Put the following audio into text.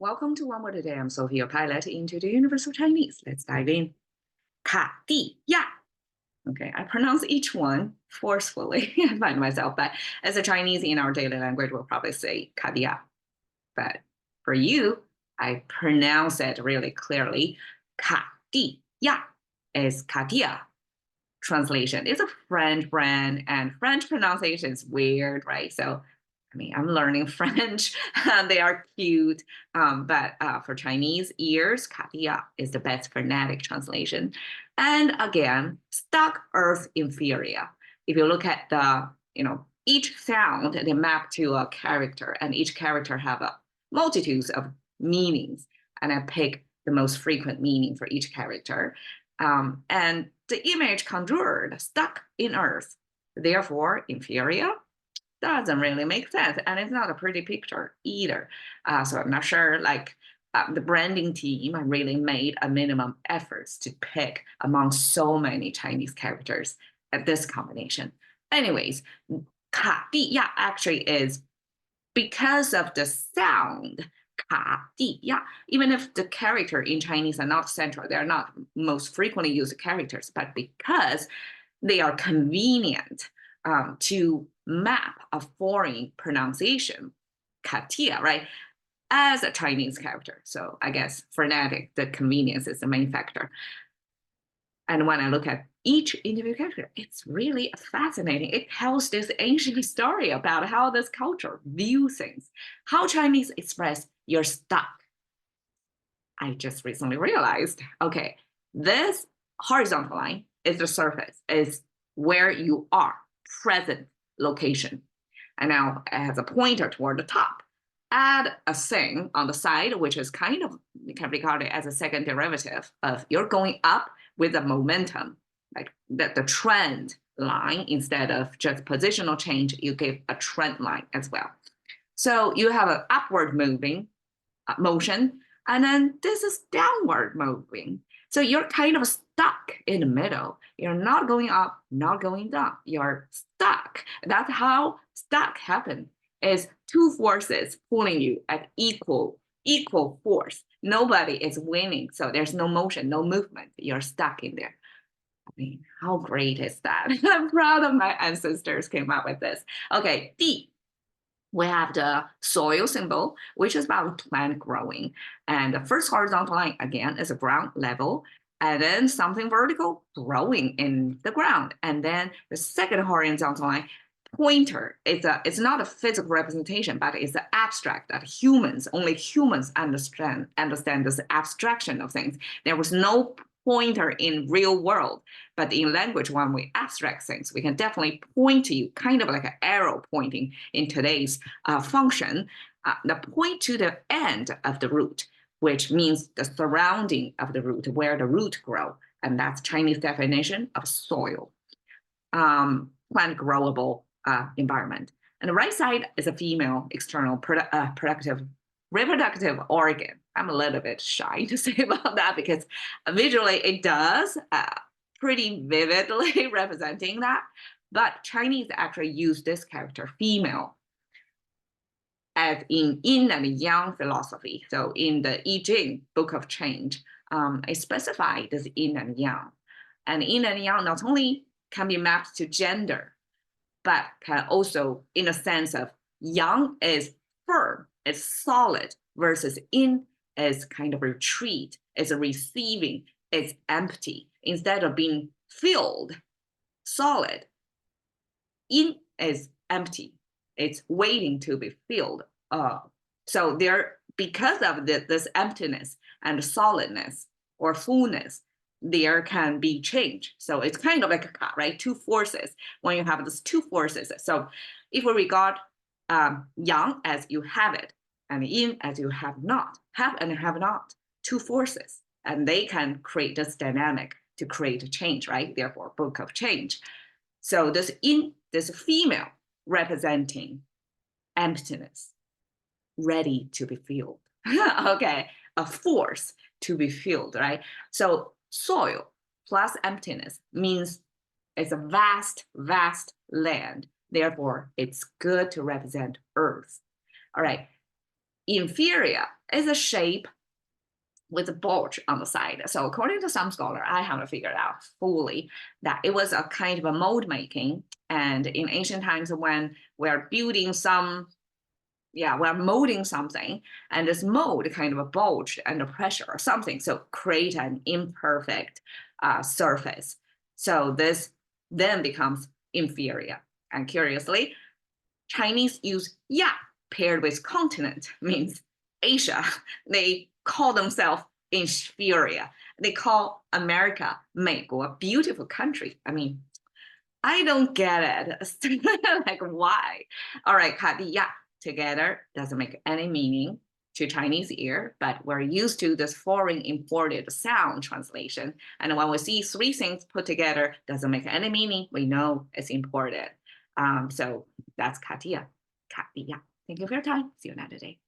Welcome to One More Today. I'm Sophie, your pilot into the universal Chinese. Let's dive in. 卡地亚. Okay, I pronounce each one forcefully. I find myself, but as a Chinese in our daily language, we'll probably say 卡地亚. But for you, I pronounce it really clearly. 卡地亚 is Cartier. Translation. It's a French brand, and French pronunciation is weird, right? So I mean, I'm learning French. They are cute. But for Chinese ears, Cartier is the best phonetic translation. And again, stuck earth inferior. If you look at each sound, they map to a character, and each character have a multitudes of meanings. And I pick the most frequent meaning for each character. And the image conjured stuck in earth, therefore inferior, doesn't really make sense. And it's not a pretty picture either. So I'm not sure, the branding team really made a minimum efforts to pick among so many Chinese characters at this combination. Anyways, 卡地亚 actually is because of the sound. 卡地亚, even if the character in Chinese are not central, they're not most frequently used characters, but because they are convenient to map a foreign pronunciation, Cartier, right, as a Chinese character. So I guess phonetic, the convenience is the main factor. And when I look at each individual character, it's really fascinating. It tells this ancient story about how this culture views things, how Chinese express you're stuck. I just recently realized, okay, this horizontal line is the surface, is where you are, present location. And now it has a pointer toward the top. Add a thing on the side, which is kind of, you can regard it as a second derivative of you're going up with the momentum, like the trend line. Instead of just positional change, you give a trend line as well. So you have an upward moving motion, and then this is downward moving. So you're kind of stuck in the middle. You're not going up, not going down. You're stuck. That's how stuck happens. Is two forces pulling you at equal force. Nobody is winning. So there's no motion, no movement. You're stuck in there. I mean, how great is that? I'm proud of my ancestors came up with this. Okay, D. We have the soil symbol, which is about plant growing. And the first horizontal line, again, is a ground level. And then something vertical growing in the ground. And then the second horizontal line, pointer, it's not a physical representation, but it's an abstract that only humans understand this abstraction of things. There was no pointer in real world, but in language, when we abstract things, we can definitely point to you, kind of like an arrow pointing in today's function, the point to the end of the root, which means the surrounding of the root, where the root grow, and that's Chinese definition of soil, plant growable environment. And the right side is a female external reproductive organ. I'm a little bit shy to say about that because visually it does pretty vividly representing that. But Chinese actually use this character, female, as in yin and yang philosophy. So in the I Ching, Book of Change, it specifies this yin and yang. And yin and yang not only can be mapped to gender, but can also, in a sense of yang is firm, it's solid, versus yin is kind of retreat, it's receiving, it's empty. Instead of being filled, solid, yin is empty, it's waiting to be filled. So because of this emptiness and solidness or fullness, there can be change. So it's kind of like a car, right? Two forces. When you have these two forces. So if we regard yang as you have it, and yin as you have not, have and have not, two forces. And they can create this dynamic to create a change, right? Therefore, Book of Change. So this female representing emptiness, ready to be filled. Okay, a force to be filled, right? So soil plus emptiness means it's a vast, vast land. Therefore, it's good to represent earth. All right. inferior is a shape with a bulge on the side. So according to some scholar, I haven't figured out fully that it was a kind of a mold making. And in ancient times when we're building some, we're molding something, and this mold kind of a bulge under pressure or something, so create an imperfect surface. So this then becomes inferior. And curiously, Chinese use ya paired with continent, means Asia. They call themselves inferior. They call America 美国 beautiful country. I mean, I don't get it. Like, why? All right, 卡地亚 together doesn't make any meaning to Chinese ear, but we're used to this foreign imported sound translation. And when we see three things put together, doesn't make any meaning, we know it's imported. So that's 卡地亚. Thank you for your time. See you another day.